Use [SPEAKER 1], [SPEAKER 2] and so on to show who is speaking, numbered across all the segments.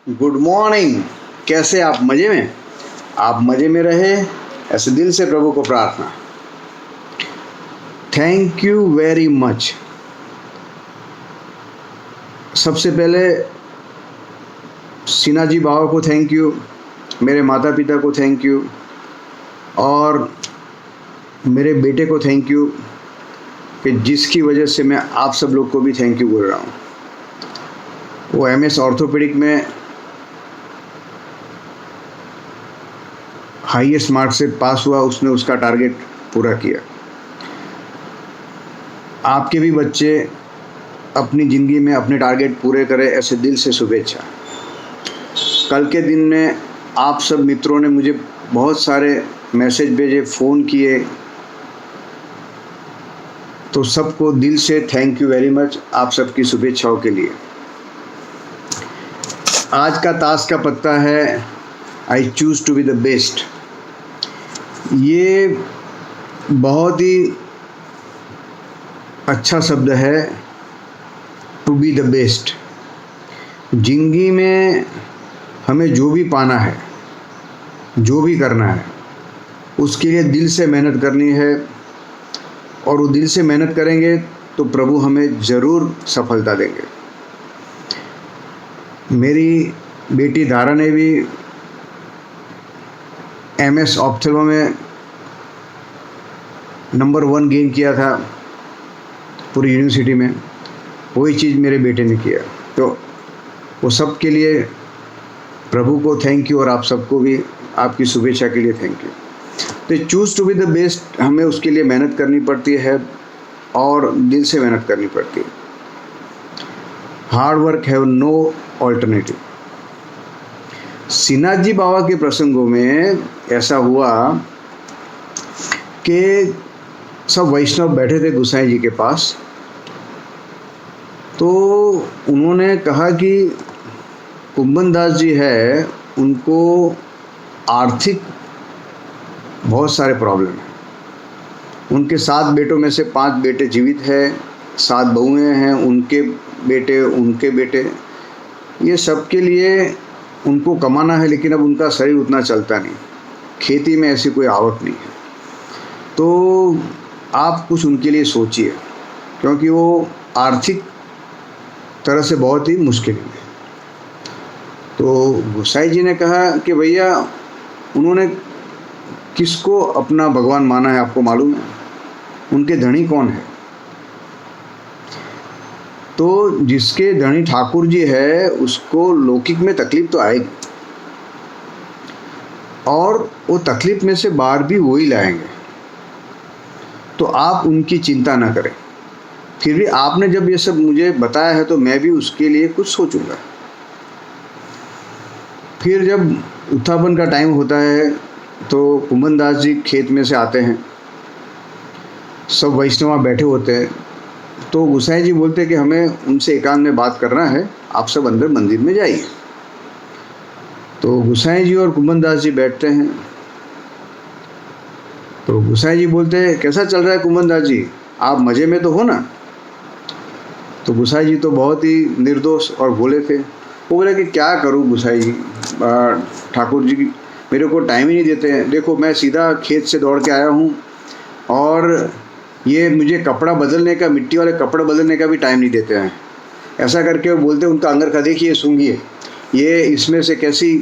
[SPEAKER 1] Good morning. कैसे आप? मज़े में? आप मज़े में रहे, ऐसे दिल से प्रभु को प्रार्थना। Thank you very much. सबसे पहले सिन्हा जी बाबा को थैंक यू, मेरे माता पिता को थैंक यू और मेरे बेटे को थैंक यू कि जिसकी वजह से मैं आप सब लोग को भी थैंक यू बोल रहा हूँ। वो MS ऑर्थोपेडिक में हाईएस्ट मार्क से पास हुआ, उसने उसका टारगेट पूरा किया। आपके भी बच्चे अपनी ज़िंदगी में अपने टारगेट पूरे करें, ऐसे दिल से शुभेच्छा। कल के दिन में आप सब मित्रों ने मुझे बहुत सारे मैसेज भेजे, फ़ोन किए, तो सबको दिल से थैंक यू वेरी मच आप सबकी शुभेच्छाओं के लिए। आज का ताश का पत्ता है I choose to be the best. ये बहुत ही अच्छा शब्द है, टू बी द बेस्ट। जिंदगी में हमें जो भी पाना है, जो भी करना है, उसके लिए दिल से मेहनत करनी है और वो दिल से मेहनत करेंगे तो प्रभु हमें ज़रूर सफलता देंगे। मेरी बेटी धारा ने भी MS ऑप्थेल्मो में नंबर 1 गेन किया था पूरी यूनिवर्सिटी में। वही चीज़ मेरे बेटे ने किया, तो वो सब के लिए प्रभु को थैंक यू और आप सबको भी आपकी शुभेच्छा के लिए थैंक यू। तो choose to be the best, हमें उसके लिए मेहनत करनी पड़ती है और दिल से मेहनत करनी पड़ती है। Hard work have no alternative. Sinha ji बाबा के प्रसंगों में ऐसा हुआ कि सब वैष्णव बैठे थे गोसाई जी के पास, तो उन्होंने कहा कि कुंभन दास जी है, उनको आर्थिक बहुत सारे प्रॉब्लम हैं। उनके 7 बेटों में से 5 बेटे जीवित हैं, 7 बहुएं हैं, उनके बेटे, ये सब के लिए उनको कमाना है, लेकिन अब उनका शरीर उतना चलता नहीं, खेती में ऐसी कोई आवक नहीं है। तो आप कुछ उनके लिए सोचिए, क्योंकि वो आर्थिक तरह से बहुत ही मुश्किल है। तो गोसाई जी ने कहा कि भैया, उन्होंने किसको अपना भगवान माना है आपको मालूम है? उनके धनी कौन है? तो जिसके धनी ठाकुर जी है, उसको लौकिक में तकलीफ तो आएगी और वो तकलीफ में से बाहर भी वही लाएंगे। तो आप उनकी चिंता ना करें। फिर भी आपने जब ये सब मुझे बताया है तो मैं भी उसके लिए कुछ सोचूंगा। फिर जब उत्थापन का टाइम होता है तो कुंभन दास जी खेत में से आते हैं, सब वैष्णव बैठे होते हैं, तो गोसाई जी बोलते हैं कि हमें उनसे एकांत में बात करना है, आप सब अंदर मंदिर में जाइए। तो गोसाई जी और कुंभन दास जी बैठते हैं। तो गोसाई जी बोलते हैं, कैसा चल रहा है कुंभन दास जी, आप मज़े में तो हो ना? तो गोसाई जी तो बहुत ही निर्दोष और भोले थे। वो बोले कि क्या करूं गोसाई जी, ठाकुर जी मेरे को टाइम ही नहीं देते हैं। देखो, मैं सीधा खेत से दौड़ के आया हूं और ये मुझे कपड़ा बदलने का, मिट्टी वाले कपड़े बदलने का भी टाइम नहीं देते हैं। ऐसा करके वो बोलते, उनका अंगरखा देखिए, सूंघिए, ये इसमें से कैसी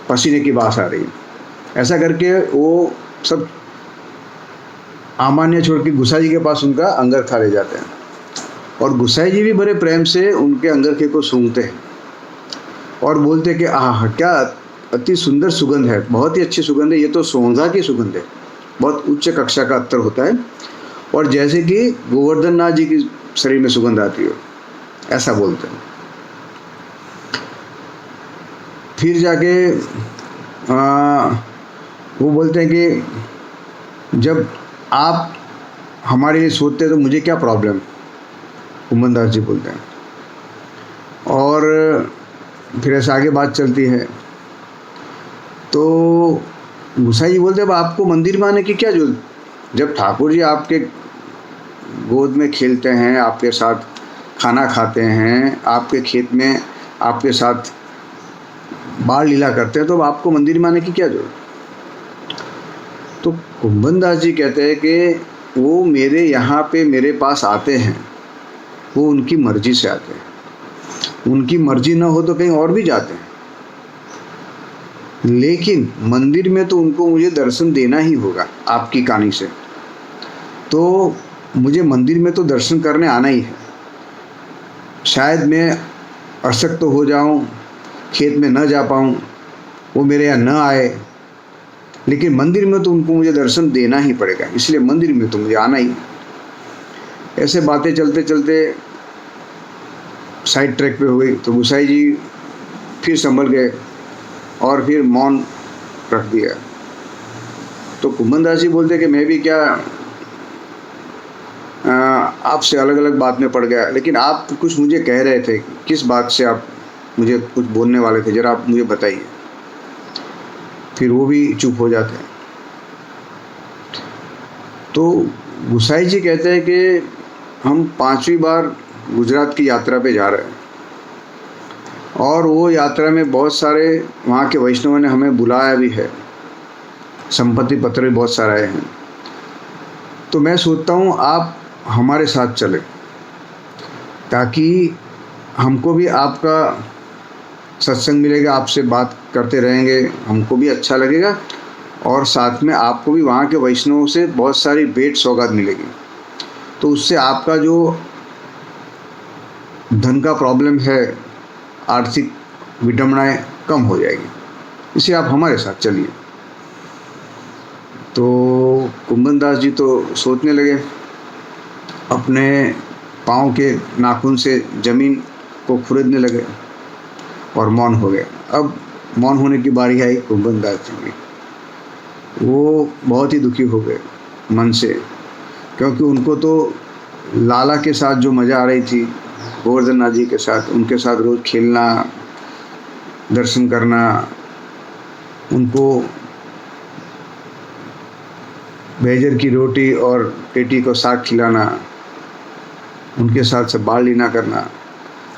[SPEAKER 1] पसीने की बात आ रही है। ऐसा करके वो सब आमान्य छोड़ के गोसाई जी के पास उनका अंगरखा ले जाते हैं और गोसाई जी भी बड़े प्रेम से उनके अंगरखे को सूंघते हैं और बोलते हैं कि आह, क्या अति सुंदर सुगंध है, बहुत ही अच्छी सुगंध है, ये तो सौंधा की सुगंध है, बहुत उच्च कक्षा का अत्तर होता है और जैसे कि गोवर्धन नाथ जी की शरीर में सुगंध आती हो, ऐसा बोलते हैं। फिर जाके वो बोलते हैं कि जब आप हमारे लिए सोचते हैं तो मुझे क्या प्रॉब्लम, कुंभन दास जी बोलते हैं। और फिर ऐसे आगे बात चलती है। तो गोसाई जी बोलते हैं, अब आपको मंदिर में आने की क्या जरूरत, जब ठाकुर जी आपके गोद में खेलते हैं, आपके साथ खाना खाते हैं, आपके खेत में आपके साथ बाल लीला करते हैं, तो अब आपको मंदिर में आने की क्या जरूरत? तो कुंभन दास जी कहते हैं कि वो मेरे यहाँ पे मेरे पास आते हैं, वो उनकी मर्जी से आते हैं, उनकी मर्जी ना हो तो कहीं और भी जाते हैं, लेकिन मंदिर में तो उनको मुझे दर्शन देना ही होगा आपकी कहानी से। तो मुझे मंदिर में तो दर्शन करने आना ही है। शायद मैं अशक्त तो हो जाऊं, खेत में न जा पाऊं, वो मेरे यहाँ न आए, लेकिन मंदिर में तो उनको मुझे दर्शन देना ही पड़ेगा, इसलिए मंदिर में तो मुझे आना ही। ऐसे बातें चलते चलते साइड ट्रैक पे हो गई, तो गुसाई जी फिर संभल गए और फिर मौन रख दिया। तो कुंभन दास जी बोलते कि मैं भी क्या आपसे अलग अलग बात में पड़ गया, लेकिन आप कुछ मुझे कह रहे थे, किस बात से आप मुझे कुछ बोलने वाले थे, जरा आप मुझे बताइए। फिर वो भी चुप हो जाते हैं। तो गुसाई जी कहते हैं कि हम 5वीं बार गुजरात की यात्रा पे जा रहे हैं, और वो यात्रा में बहुत सारे वहाँ के वैष्णवों ने हमें बुलाया भी है, संपत्ति पत्र भी बहुत सारे आए हैं। तो मैं सोचता हूँ आप हमारे साथ चले, ताकि हमको भी आपका सत्संग मिलेगा, आपसे बात करते रहेंगे, हमको भी अच्छा लगेगा, और साथ में आपको भी वहाँ के वैष्णवों से बहुत सारी भेंट सौगात मिलेगी। तो उससे आपका जो धन का प्रॉब्लम है, आर्थिक विडंबनाएं कम हो जाएगी, इसलिए आप हमारे साथ चलिए। तो कुंभन दास जी तो सोचने लगे, अपने पाँव के नाखून से ज़मीन को खुरदने लगे और मौन हो गए। अब मौन होने की बारी आई कुंभन दास जी की। वो बहुत ही दुखी हो गए मन से, क्योंकि उनको तो लाला के साथ जो मज़ा आ रही थी, गोवर्धन नाथ जी के साथ, उनके साथ रोज़ खेलना, दर्शन करना, उनको बेजर की रोटी और पेटी को साग खिलाना, उनके साथ सब बाल लीना करना,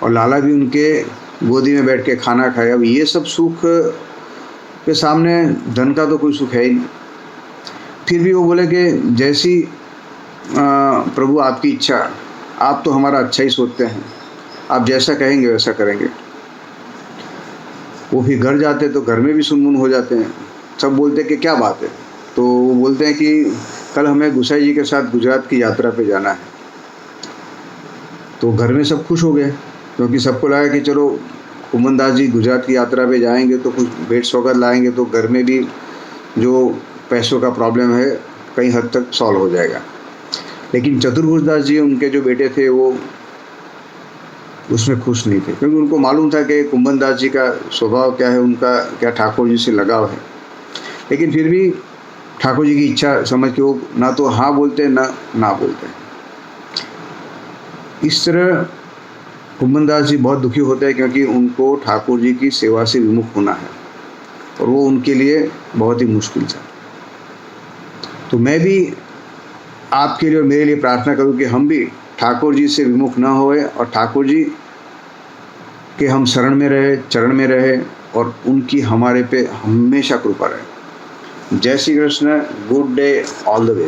[SPEAKER 1] और लाला भी उनके गोदी में बैठ के खाना खाए। अब ये सब सुख के सामने धन का तो कोई सुख है ही नहीं। फिर भी वो बोले कि जैसी प्रभु आपकी इच्छा, आप तो हमारा अच्छा ही सोचते हैं, आप जैसा कहेंगे वैसा करेंगे। वो फिर घर जाते तो घर में भी सुनमुन हो जाते हैं, सब बोलते कि क्या बात है। तो वो बोलते हैं कि कल हमें गुसाई जी के साथ गुजरात की यात्रा पे जाना है। तो घर में सब खुश हो गए, क्योंकि सबको लगा कि चलो कुंभन दास जी गुजरात की यात्रा पे जाएंगे तो कुछ भेंट सौगात लाएंगे, तो घर में भी जो पैसों का प्रॉब्लम है कई हद तक सॉल्व हो जाएगा। लेकिन चतुर्भुज दास जी, उनके जो बेटे थे, वो उसमें खुश नहीं थे, क्योंकि उनको मालूम था कि कुंभन दास जी का स्वभाव क्या है, उनका क्या ठाकुर जी से लगाव है। लेकिन फिर भी ठाकुर जी की इच्छा समझ के वो ना तो हाँ बोलते ना बोलते। इस तरह कुंभन दास जी बहुत दुखी होते हैं, क्योंकि उनको ठाकुर जी की सेवा से विमुख होना है, और वो उनके लिए बहुत ही मुश्किल था। तो मैं भी आपके लिए और मेरे लिए प्रार्थना करूं कि हम भी ठाकुर जी से विमुख ना होए, और ठाकुर जी के हम शरण में रहे, चरण में रहे, और उनकी हमारे पे हमेशा कृपा रहे। जय Shri Krishna. Good day, all the best.